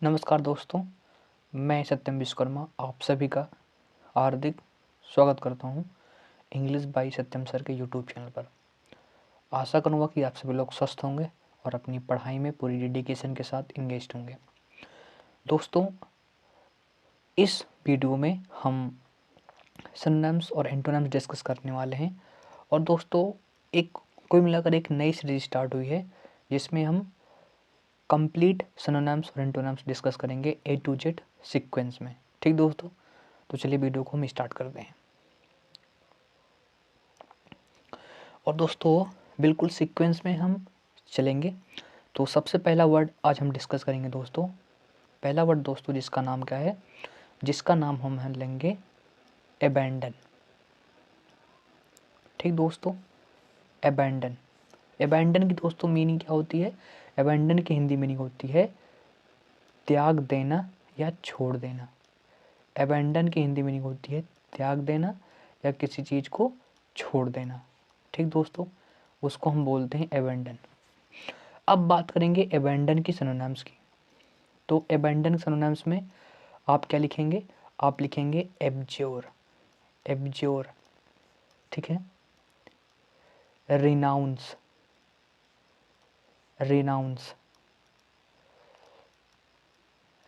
नमस्कार दोस्तों, मैं सत्यम विश्वकर्मा आप सभी का हार्दिक स्वागत करता हूं इंग्लिश बाय सत्यम सर के यूट्यूब चैनल पर। आशा करूंगा कि आप सभी लोग स्वस्थ होंगे और अपनी पढ़ाई में पूरी डेडिकेशन के साथ इंगेज्ड होंगे। दोस्तों, इस वीडियो में हम सिनोनिम्स और एंटोनिम्स डिस्कस करने वाले हैं। और दोस्तों, कुल मिलाकर एक नई सीरीज स्टार्ट हुई है जिसमें हम कंप्लीट सिनोनिम्स और एंटोनिम्स डिस्कस करेंगे A to Z सीक्वेंस में। ठीक दोस्तों, तो चलिए वीडियो को हम स्टार्ट करते हैं। और दोस्तों, बिल्कुल सीक्वेंस में हम चलेंगे। तो सबसे पहला वर्ड आज हम डिस्कस करेंगे दोस्तों। पहला वर्ड दोस्तों जिसका नाम क्या है, जिसका नाम हम लेंगे अबैंडन। ठीक दोस्तों, अबैंडन। अबैंडन की दोस्तों मीनिंग क्या होती है? अबैंडन की हिंदी मीनिंग होती है त्याग देना या छोड़ देना। अबैंडन की हिंदी मीनिंग होती है त्याग देना या किसी चीज़ को छोड़ देना। ठीक दोस्तों, उसको हम बोलते हैं अबैंडन। अब बात करेंगे अबैंडन की सिनोनिम्स की। तो अबैंडन सिनोनिम्स में आप क्या लिखेंगे? आप लिखेंगे एब्ज्योर। एब्ज्योर, ठीक है। Renounce. Renounce.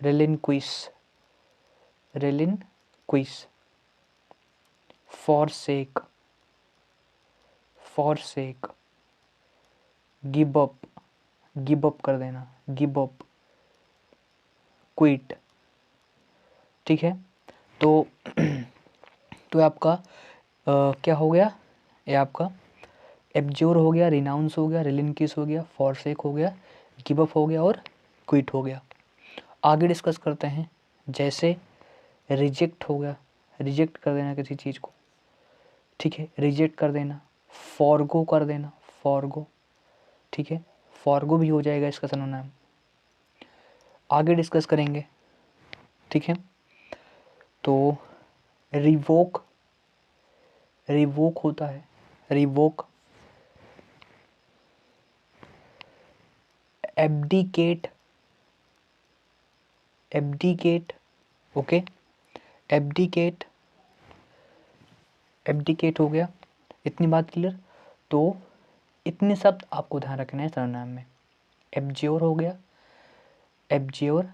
Relinquish. Relinquish. forsake। forsake। Give up. Give up कर देना। Give up. क्विट। ठीक है। तो तो आपका क्या हो गया? ये आपका एब्ज्योर हो गया, रिनाउंस हो गया, रिलिंक्विश हो गया, फॉरसेक हो गया, गिव अप हो गया और क्विट हो गया। आगे डिस्कस करते हैं। जैसे रिजेक्ट हो गया, रिजेक्ट कर देना किसी चीज़ को। ठीक है, रिजेक्ट कर देना। फॉरगो कर देना, फॉरगो। ठीक है, फॉरगो भी हो जाएगा इसका सिनोनिम। आगे डिस्कस करेंगे। ठीक है, तो रिवोक। रिवोक होता है, revoke. Abdicate. Abdicate, okay. Abdicate. Abdicate हो गया। इतनी बात क्लियर? तो इतने शब्द आपको ध्यान रखना है सिनोनिम में। एब्ज्योर हो गया, abjure,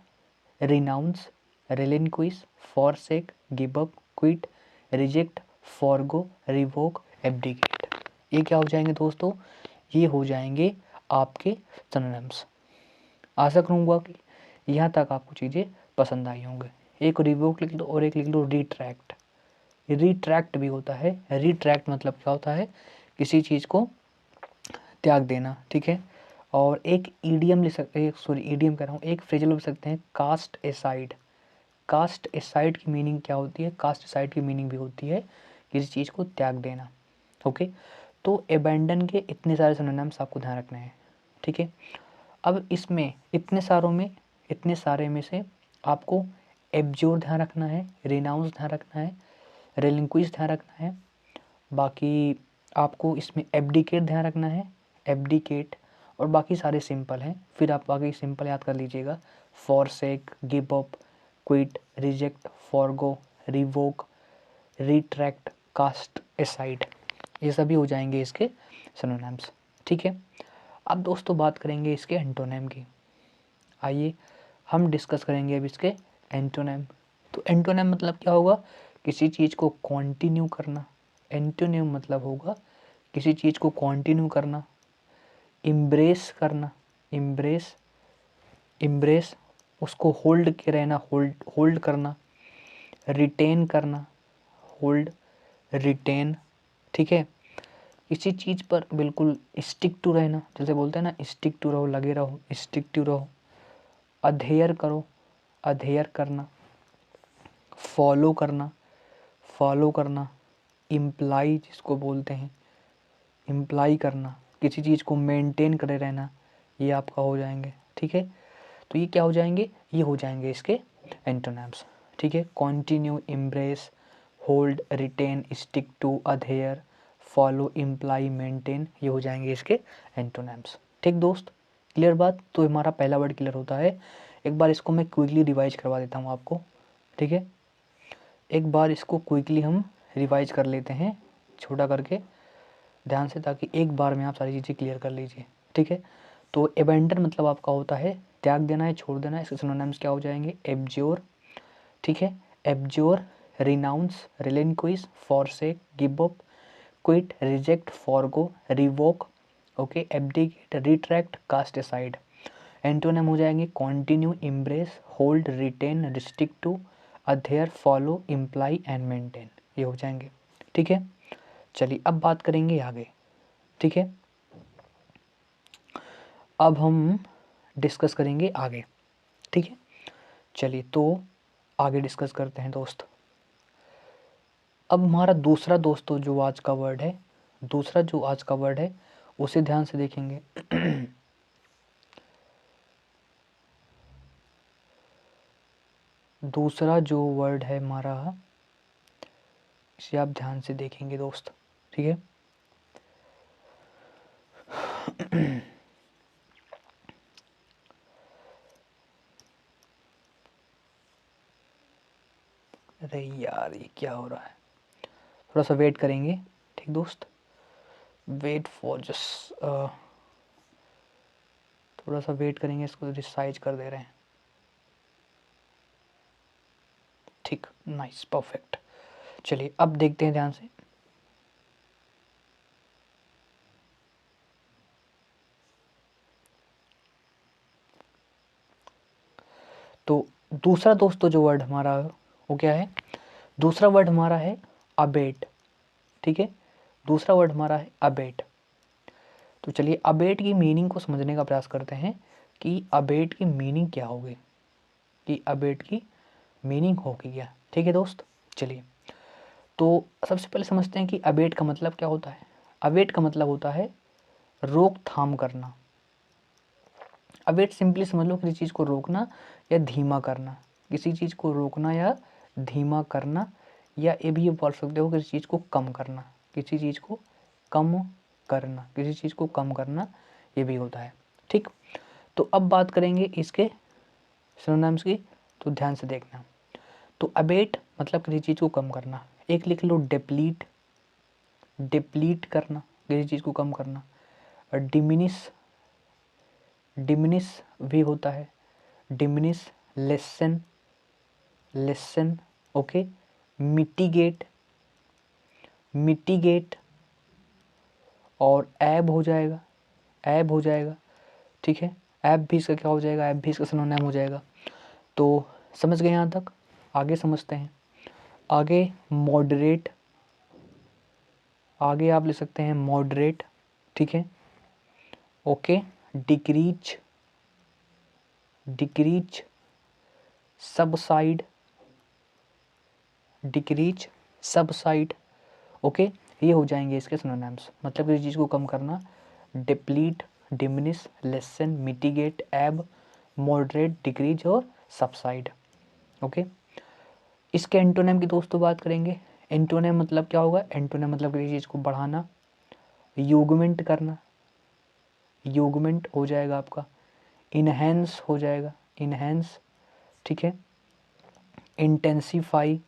renounce, relinquish, forsake, give up, quit, reject, forgo, revoke, abdicate. ये क्या हो जाएंगे दोस्तों? ये हो जाएंगे आपके सिनोनिम्स। आशा करूँगा कि यहाँ तक आपको चीज़ें पसंद आई होंगे। एक रिवोक लिख लो और एक लिख लो रिट्रैक्ट। रिट्रैक्ट भी होता है। रिट्रैक्ट मतलब क्या होता है? किसी चीज़ को त्याग देना। ठीक है। और एक ईडियम लिख सकते हैं, सॉरी ईडियम कह रहा हूँ, एक फ्रेजल लिख सकते हैं कास्ट एसाइड। कास्ट एसाइड की मीनिंग क्या होती है? कास्ट एसाइड की मीनिंग भी होती है किसी चीज़ को त्याग देना। ओके, तो अबैंडन के इतने सारे सिनोनिम्स आपको ध्यान रखने हैं। ठीक है, अब इसमें इतने सारे में से आपको एब्ज्योर ध्यान रखना है, रिनाउंस ध्यान रखना है, रिलिंक्विश ध्यान रखना है। बाकी आपको इसमें एब्डिकेट ध्यान रखना है, एब्डिकेट। और बाकी सारे सिंपल हैं, फिर आप बाकी सिंपल याद कर लीजिएगा। Forsake, give up, quit, reject, forgo, revoke, retract, cast aside, ये सभी हो जाएंगे इसके सिनोनिम्स। ठीक है, अब दोस्तों बात करेंगे इसके एंटोनिम की। आइए हम डिस्कस करेंगे अब इसके एंटोनिम। तो एंटोनिम मतलब क्या होगा? किसी चीज़ को कंटिन्यू करना। एंटोनिम मतलब होगा किसी चीज़ को कंटिन्यू करना, इम्ब्रेस करना। इम्ब्रेस, इम्ब्रेस, उसको होल्ड के रहना, होल्ड करना, रिटेन करना, होल्ड, रिटेन। ठीक है, किसी चीज़ पर बिल्कुल स्टिक टू रहना, जैसे बोलते हैं ना, स्टिक टू रहो, लगे रहो, स्टिक टू रहो। अधेयर करो, अधेयर करना। फॉलो करना, फॉलो करना। इम्प्लाई जिसको बोलते हैं, इम्प्लाई करना, किसी चीज़ को मेंटेन करे रहना, ये आपका हो जाएंगे। ठीक है, तो ये क्या हो जाएंगे? ये हो जाएंगे इसके एंटोनिम्स। ठीक है, continue, embrace, hold, retain, stick to, adhere, follow, imply, maintain, ये हो जाएंगे इसके एंटोनिम्स। ठीक दोस्त, क्लियर बात। तो हमारा पहला वर्ड क्लियर होता है। एक बार इसको मैं क्विकली रिवाइज करवा देता हूँ आपको, ठीक है। एक बार इसको क्विकली हम रिवाइज कर लेते हैं छोटा करके ध्यान से, ताकि एक बार में आप सारी चीज़ें क्लियर कर लीजिए, ठीक है। तो एबेंडन मतलब आपका होता है त्याग देना है, छोड़ देना है। इसके सिनोनिम्स क्या हो जाएंगे? एब्ज्योर, ठीक है, abjure, renounce, relinquish, forsake, give up, quit, reject, forgo, revoke, okay, abdicate, retract, cast aside. Antonym हो जाएंगे continue, embrace, hold, retain, restrict to, adhere, follow, imply and maintain, ये हो जाएंगे, ठीक है। चलिए अब बात करेंगे आगे, ठीक है। अब हम डिस्कस करेंगे आगे, ठीक है। चलिए तो आगे डिस्कस करते हैं दोस्त। अब हमारा दूसरा दोस्तों जो आज का वर्ड है, दूसरा जो आज का वर्ड है उसे ध्यान से देखेंगे। दूसरा जो वर्ड है हमारा, इसे आप ध्यान से देखेंगे दोस्त, ठीक है। अरे यार ये क्या हो रहा है, थोड़ा सा वेट करेंगे, ठीक दोस्त, वेट फॉर जस्ट थोड़ा सा वेट करेंगे, इसको रिसाइज कर दे रहे हैं, ठीक, नाइस, परफेक्ट। चलिए अब देखते हैं ध्यान से। तो दूसरा दोस्तों जो वर्ड हमारा वो क्या है? दूसरा वर्ड हमारा है अबेट, ठीक है। दूसरा वर्ड हमारा है अबेट। तो चलिए अबेट की मीनिंग को समझने का प्रयास करते हैं कि अबेट की मीनिंग क्या होगी, कि अबेट की मीनिंग होगी क्या, ठीक है दोस्त। चलिए तो सबसे पहले समझते हैं कि अबेट का मतलब क्या होता है। अबेट का मतलब होता है रोकथाम करना। अबेट सिंपली समझ लो, किसी चीज़ को रोकना या धीमा करना, किसी चीज़ को रोकना या धीमा करना, या ये भी बोल सकते हो किसी चीज़ को कम करना, किसी चीज़ को कम करना, किसी चीज़ को कम करना, ये भी होता है, ठीक। तो अब बात करेंगे इसके सिनोनिम्स की, तो ध्यान से देखना। तो अबेट मतलब किसी चीज़ को कम करना, एक लिख लो डिप्लीट, डिप्लीट करना, किसी चीज़ को कम करना। और डिमिनिश, डिमिनिश भी होता है, diminish, lesson, lesson, okay, mitigate, mitigate, और ऐब हो जाएगा, ऐब हो जाएगा, ठीक है। ऐब भी इसका क्या हो जाएगा? ऐब भी इसका सिनोनिम हो जाएगा। तो समझ गए यहाँ तक? आगे समझते हैं। आगे मॉडरेट, आगे आप ले सकते हैं मॉडरेट, ठीक है, okay, decrease, decrease, subside, decrease, subside, okay, ये हो जाएंगे इसके सिनोनिम्स। मतलब किसी चीज़ को कम करना, deplete, diminish, lessen, mitigate, ebb, moderate, decrease और सबसाइड, ओके। इसके एंटोनिम की दोस्तों बात करेंगे। एंटोनिम मतलब क्या होगा? एंटोनिम मतलब किसी चीज़ को बढ़ाना, यूगमेंट करना, यूगमेंट हो जाएगा आपका, इनहेंस हो जाएगा, इनहेंस, ठीक है, इंटेंसीफाई,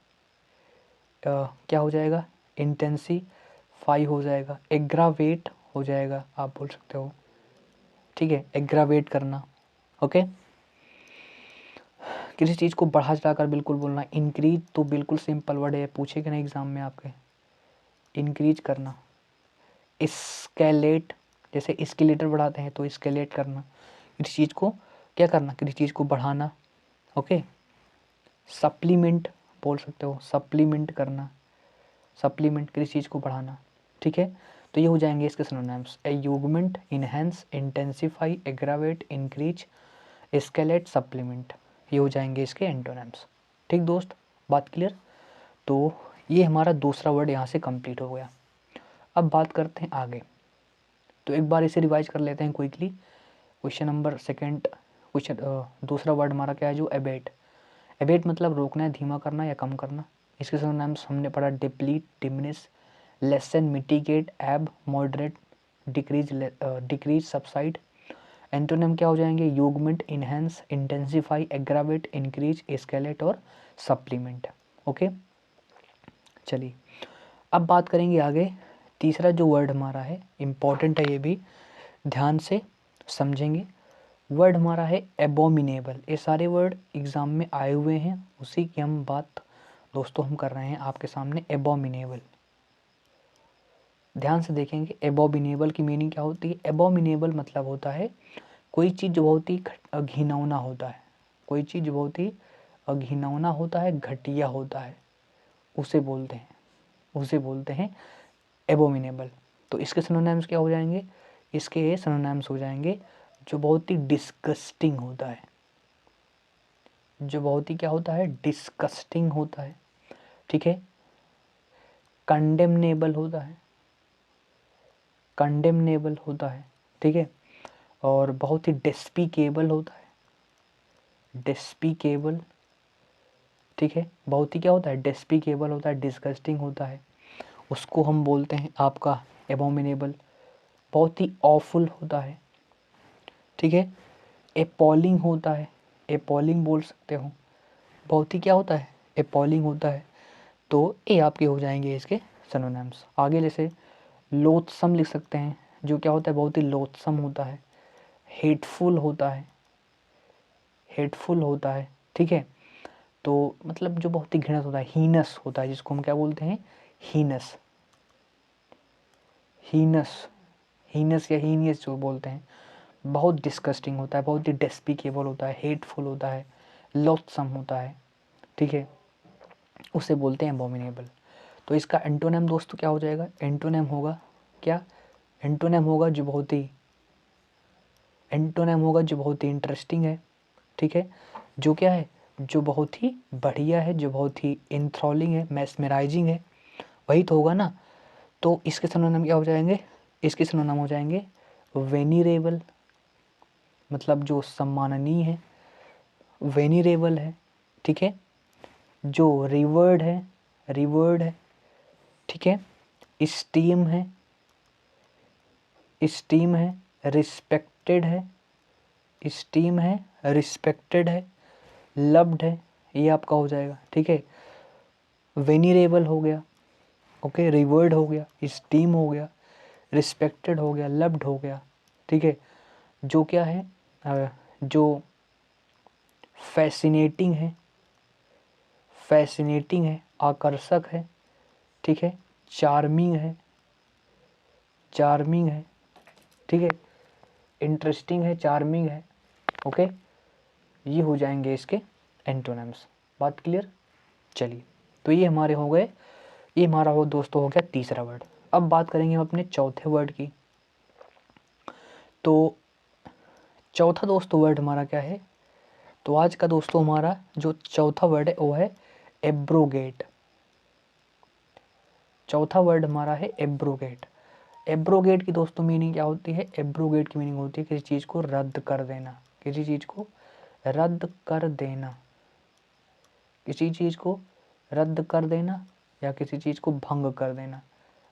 क्या हो जाएगा? इंटेंसीफाई हो जाएगा, एग्रावेट हो जाएगा, आप बोल सकते हो, ठीक है, एग्रावेट करना, ओके। किसी चीज़ को बढ़ा चढ़ाकर बिल्कुल बोलना। इंक्रीज तो बिल्कुल सिंपल वर्ड है, पूछेगा ना एग्जाम में आपके, इंक्रीज करना। स्केलेट, जैसे स्केलेटर बढ़ाते हैं तो स्केलेट करना, किसी चीज़ को क्या करना? किसी चीज़ को बढ़ाना, ओके। सप्लीमेंट बोल सकते हो, सप्लीमेंट करना, सप्लीमेंट किसी चीज़ को बढ़ाना, ठीक है। तो ये हो जाएंगे इसके synonyms, augment, enhance, intensify, aggravate, increase, escalate, supplement, ये हो जाएंगे इसके एंटोनिम्स, ठीक दोस्त, बात क्लियर। तो ये हमारा दूसरा वर्ड यहाँ से कंप्लीट हो गया। अब बात करते हैं आगे, तो एक बार इसे रिवाइज कर लेते हैं quickly. Question number second, question दूसरा वर्ड हमारा क्या है? जो एबेट, एबेट मतलब रोकना है, धीमा करना या कम करना। इसके सिनोनिम्स हमने पढ़ा deplete, diminish, lessen, mitigate, ebb, moderate, decrease, decrease, subside. Antonym क्या हो जाएंगे? Augment, enhance, intensify, aggravate, increase, escalate और सप्लीमेंट। ओके, चलिए अब बात करेंगे आगे। तीसरा जो वर्ड हमारा है, इम्पॉर्टेंट है, ये भी ध्यान से समझेंगे। वर्ड हमारा है एबोमिनेबल। ये सारे वर्ड एग्जाम में आए हुए हैं, उसी की हम बात दोस्तों हम कर रहे हैं आपके सामने। एबोमिनेबल, ध्यान से देखेंगे। एबोमिनेबल की मीनिंग क्या होती है? एबोमिनेबल मतलब होता है कोई चीज़ जो बहुत ही घिनौना होता है, कोई चीज़ बहुत ही घिनौना होता है, घटिया होता है, उसे बोलते हैं एबोमिनेबल। तो इसके सिनोनिम्स क्या हो जाएंगे? इसके सिनोनिम्स हो जाएंगे जो बहुत ही डिस्गस्टिंग होता है, जो बहुत ही क्या होता है? डिस्गस्टिंग होता है, ठीक है। कंडेमनेबल होता है, कंडेमनेबल होता है, ठीक है। और बहुत ही डेस्पिकेबल होता है, डेस्पिकेबल, ठीक है। बहुत ही क्या होता है? डेस्पिकेबल होता है, डिस्गस्टिंग होता है, उसको हम बोलते हैं आपका एबोमिनेबल। बहुत ही ऑफुल होता है, ठीक है। एपॉलिंग होता है, एपॉलिंग बोल सकते हो, बहुत ही क्या होता है? एपॉलिंग होता है। तो ये आपके हो जाएंगे इसके सिनोनिम्स। आगे जैसे लोथसम लिख सकते हैं, जो क्या होता है? बहुत ही लोथसम होता है, हेटफुल होता है, हेटफुल होता है, ठीक है। तो मतलब जो बहुत ही घृणित होता है, हीनस होता है, जिसको हम क्या बोलते हैं? हीनस, हीनस, हीनस या हीनियस जो बोलते हैं। बहुत डिस्कस्टिंग होता है, बहुत ही डेस्पिकेबल होता है, हेटफुल होता है, लोथसम होता है, ठीक है, उसे बोलते हैं एबोमिनेबल। तो इसका एंटोनिम दोस्तों क्या हो जाएगा? एंटोनिम होगा क्या? एंटोनिम होगा जो बहुत ही, एंटोनिम होगा जो बहुत ही इंटरेस्टिंग है, ठीक है, जो क्या है? जो बहुत ही बढ़िया है, जो बहुत ही इंथ्रॉलिंग है, मैस्मराइजिंग है, वही तो होगा ना। तो इसके सिनोनिम क्या हो जाएंगे? इसके सिनोनिम हो जाएंगे वेनिरेबल, मतलब जो सम्माननीय है, वेनिरेबल है, ठीक है। जो रिवर्ड है, रिवर्ड है, ठीक है। स्टीम है, स्टीम है, रिस्पेक्टेड है, स्टीम है, रिस्पेक्टेड है, लव्ड है, ये आपका हो जाएगा, ठीक है। वेनिरेबल हो गया, ओके, रिवर्ड हो गया, स्टीम हो गया, रिस्पेक्टेड हो गया, लव्ड हो गया, ठीक है। जो क्या है? जो फैसिनेटिंग है, फैसिनेटिंग है, आकर्षक है, ठीक है। चार्मिंग है, चार्मिंग है, ठीक है। इंटरेस्टिंग है, चार्मिंग है, ओके। ये हो जाएंगे इसके एंटोनिम्स। बात क्लियर? चलिए, तो ये हमारे हो गए, ये हमारा हो दोस्तों हो गया तीसरा वर्ड। अब बात करेंगे हम अपने चौथे वर्ड की। तो चौथा दोस्तों वर्ड हमारा क्या है? तो आज का दोस्तों हमारा जो चौथा वर्ड है वो है एब्रोगेट। चौथा वर्ड हमारा है एब्रोगेट। एब्रोगेट की दोस्तों मीनिंग क्या होती है? एब्रोगेट की मीनिंग होती है किसी चीज़ को रद्द कर देना, किसी चीज़ को रद्द कर देना, किसी चीज़ को रद्द कर देना या किसी चीज़ को भंग कर देना,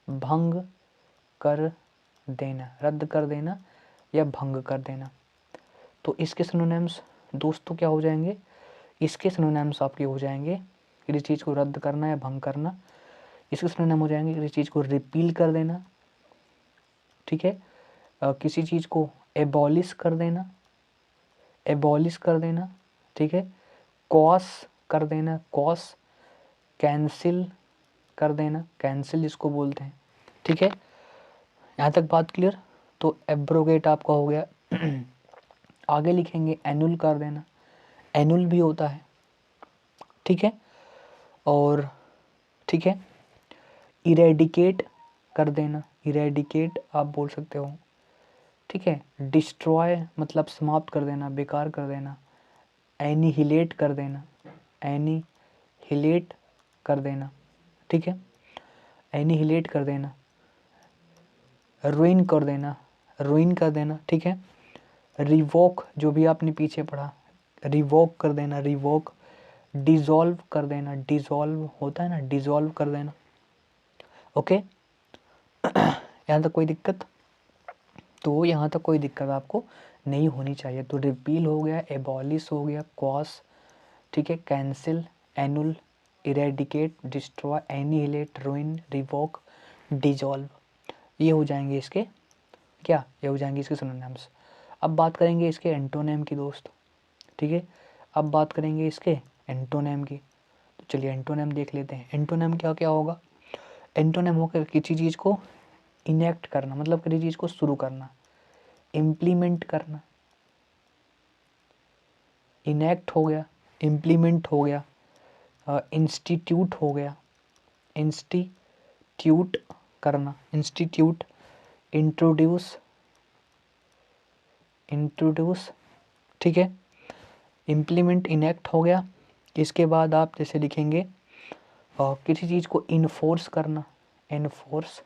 भंग कर देना, रद्द कर देना या भंग कर देना। तो इसके सिनोनिम्स दोस्तों क्या हो जाएंगे? इसके सिनोनिम्स आपके हो जाएंगे किसी चीज़ को रद्द करना या भंग करना। इसके सिनोनिम हो जाएंगे किसी चीज़ को रिपील कर देना, ठीक है। किसी चीज़ को एबॉलिश कर देना, एबॉलिश कर देना, ठीक है। कॉस कर देना, कॉस, कैंसिल कर देना, कैंसिल जिसको बोलते हैं, ठीक है। यहाँ तक बात क्लियर? तो एब्रोगेट आपका हो गया। आगे लिखेंगे एनुल कर देना, एनुल भी होता है, ठीक है। और ठीक है, इरेडिकेट कर देना, इरेडिकेट आप बोल सकते हो, ठीक है। डिस्ट्रॉय मतलब समाप्त कर देना, बेकार कर देना। एनिहिलेट कर देना, एनिहिलेट कर देना, ठीक है, एनिहिलेट कर देना। रुइन कर देना, रुइन कर देना, ठीक है। रिवोक जो भी आपने पीछे पढ़ा, रिवोक कर देना, रिवोक। डिज़ोल्व कर देना, डिज़ोल्व होता है ना, डिज़ोल्व कर देना, ओके। यहाँ तक कोई दिक्कत? तो यहाँ तक कोई दिक्कत आपको नहीं होनी चाहिए। तो रिपील हो गया, एबॉलिश हो गया, क्वाश, ठीक है, cancel, annual, eradicate, destroy, annihilate, ruin, revoke, dissolve, ये हो जाएंगे इसके क्या, ये हो जाएंगे इसके सिनोनिम्स। अब बात करेंगे इसके एंटोनिम की दोस्त, ठीक है, अब बात करेंगे इसके एंटोनिम की। तो चलिए एंटोनिम देख लेते हैं। एंटोनिम क्या क्या होगा? एंटोनिम होकर किसी चीज़ को इनेक्ट करना, मतलब किसी चीज़ को शुरू करना, इम्प्लीमेंट करना, इनेक्ट हो गया, इम्प्लीमेंट हो गया, इंस्टीट्यूट हो गया, इंस्टीट्यूट करना, इंस्टीट्यूट, इंट्रोड्यूस, इंट्रोड्यूस, ठीक है, इम्प्लीमेंट, इनेक्ट हो गया। इसके बाद आप जैसे लिखेंगे किसी चीज़ को इन्फोर्स करना, एनफोर्स,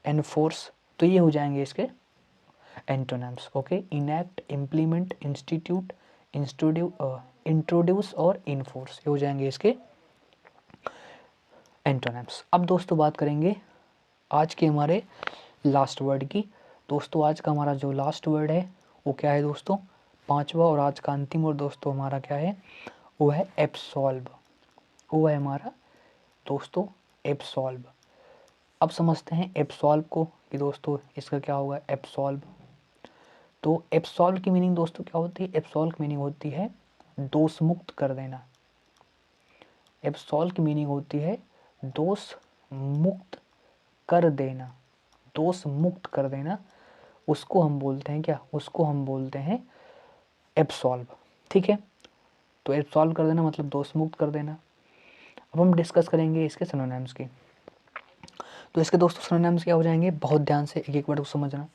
एनफोर्स, तो ये हो जाएंगे इसके antonyms. Okay, enact, implement, institute, introduce और इन्फोर्स, ये हो जाएंगे इसके एंटोनिम्स। अब दोस्तों बात करेंगे आज के हमारे लास्ट वर्ड की। दोस्तों आज का हमारा जो लास्ट वर्ड है वो क्या है दोस्तों? पांचवा और आज का अंतिम वर्ड दोस्तों हमारा क्या है? वो है एब्सॉल्व। वो है हमारा दोस्तों एब्सॉल्व। अब समझते हैं एब्सॉल्व को कि दोस्तों इसका क्या होगा एब्सॉल्व। तो एब्सॉल्व की मीनिंग दोस्तों क्या होती है? एब्सॉल्व की मीनिंग होती है दोष मुक्त कर देना। एब्सॉल्व की मीनिंग होती है दोष मुक्त कर देना, दोष मुक्त कर देना, उसको हम बोलते हैं क्या? उसको हम बोलते हैं एब्सॉल्व, ठीक है। तो एब्सॉल्व कर देना मतलब दोष मुक्त कर देना। अब हम डिस्कस करेंगे इसके सिनोनिम्स की। तो इसके दोस्तों सिनोनिम्स क्या हो जाएंगे? बहुत ध्यान से एक एक वर्ड को समझना।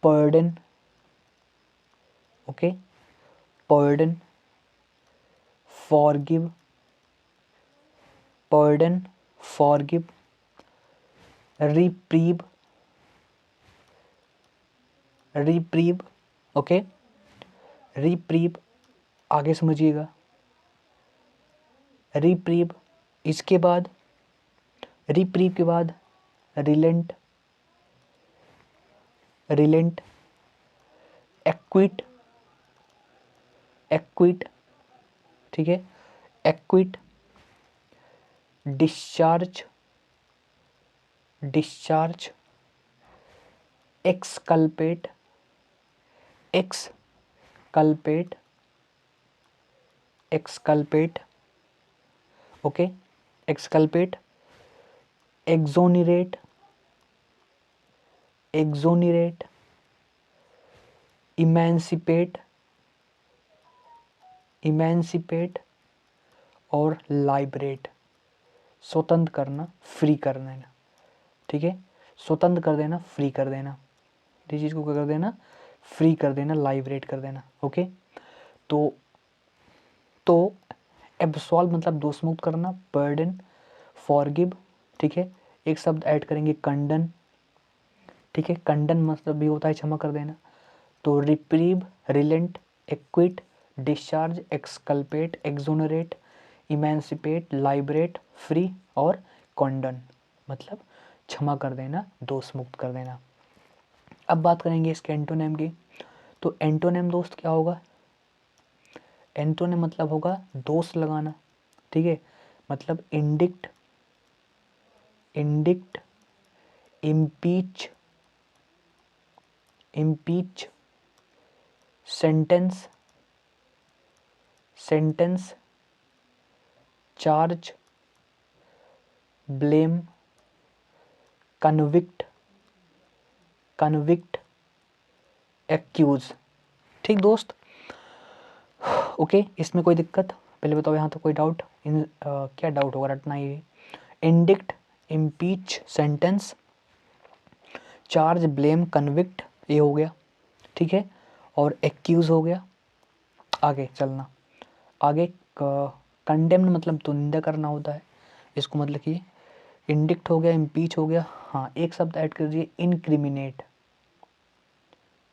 Pardon, okay, pardon, forgive, pardon, forgive, reprieve, reprieve, okay, reprieve, आगे समझिएगा, रिप्रीव। इसके बाद रिप्रीव के बाद रिलेंट, रिलेंट, एक्विट, एक्विट, ठीक है, acquit, discharge, discharge, exculpate, exculpate, exculpate, okay, exculpate, exonerate, exonerate, emancipate, emancipate और लाइबरेट, स्वतंत्र करना, फ्री कर देना, ठीक है, स्वतंत्र कर देना, फ्री कर देना, इस चीज़ को क्या कर देना? फ्री कर देना, लाइबरेट कर देना, ओके। तो एब्सॉल्व मतलब दोष मुक्त करना, बर्डन, फॉरगिव, ठीक है, एक शब्द ऐड करेंगे कंडन, ठीक है, कंडन मतलब भी होता है क्षमा कर देना। तो reprieve, relent, acquit, discharge, exculpate, exonerate, emancipate, liberate, free और कॉन्डन मतलब क्षमा कर देना, दोष मुक्त कर देना। अब बात करेंगे इसके एंटोनिम की। तो एंटोनिम दोस्त क्या होगा? एंटोनिम मतलब होगा दोष लगाना, ठीक है, मतलब indict, indict, impeach, impeach, sentence, sentence, charge, blame, convict, convict, accuse, ठीक दोस्त, ओके। इसमें कोई दिक्कत? पहले बताओ यहाँ तो कोई डाउट? क्या डाउट होगा, रटना ही। Indict, impeach, sentence, charge, blame, convict, ये हो गया, ठीक है, और एक्यूज हो गया। आगे चलना, आगे कंडेम्न मतलब तो निंदा करना होता है, इसको मतलब कि इंडिक्ट हो गया, इम्पीच हो गया, हाँ एक शब्द ऐड कर दीजिए इनक्रिमिनेट,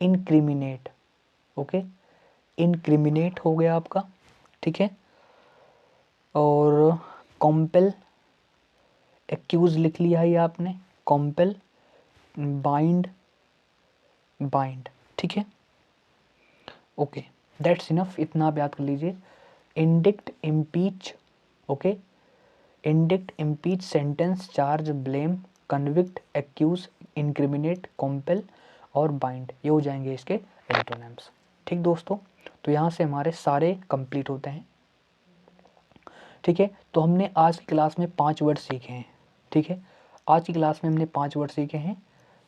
इनक्रिमिनेट, ओके, इनक्रिमिनेट हो गया आपका, ठीक है, और कॉम्पेल, एक्यूज लिख लिया है आपने, कॉम्पेल, बाइंड, बाइंड, ठीक है, ओके, दैट्स इनफ, इतना आप याद कर लीजिए। Indict, impeach, okay, indict, impeach, sentence, charge, blame, convict, accuse, incriminate, compel और बाइंड, ये हो जाएंगे इसके एंटोनिम्स। ठीक दोस्तों, तो यहाँ से हमारे सारे कंप्लीट होते हैं। ठीक है, तो हमने आज की क्लास में 5 वर्ड सीखे हैं। ठीक है, आज की क्लास में हमने 5 वर्ड सीखे हैं।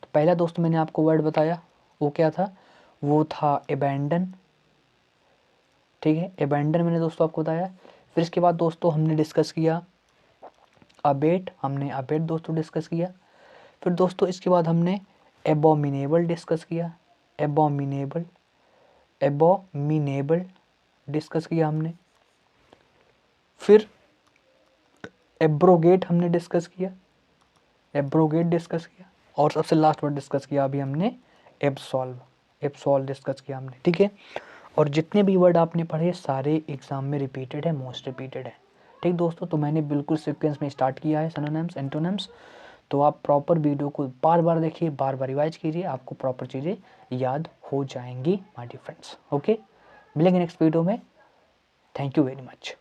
तो पहला दोस्तों मैंने आपको वर्ड बताया, वो क्या था, वो था अबैंडन। ठीक है, अबैंडन मैंने दोस्तों आपको बताया। फिर इसके बाद दोस्तों हमने डिस्कस किया अबेट, हमने अबेट दोस्तों डिस्कस किया। फिर दोस्तों इसके बाद हमने एबोमिनेबल डिस्कस किया, एबोमिनेबल, एबोमिनेबल डिस्कस किया हमने। फिर एब्रोगेट हमने डिस्कस किया, एब्रोगेट डिस्कस किया। और सबसे लास्ट वर्ड डिस्कस किया अभी हमने एब्सॉल्व, एब्सॉल्व डिस्कस किया हमने। ठीक है, और जितने भी वर्ड आपने पढ़े सारे एग्जाम में रिपीटेड है, मोस्ट रिपीटेड है। ठीक दोस्तों, तो मैंने बिल्कुल सीक्वेंस में स्टार्ट किया है सिनोनिम्स, एंटोनिम्स। तो आप प्रॉपर वीडियो को बार बार देखिए, बार बार रिवाइज कीजिए, आपको प्रॉपर चीज़ें याद हो जाएंगी माय डियर फ्रेंड्स। ओके, मिलेंगे नेक्स्ट वीडियो में। Thank you very much.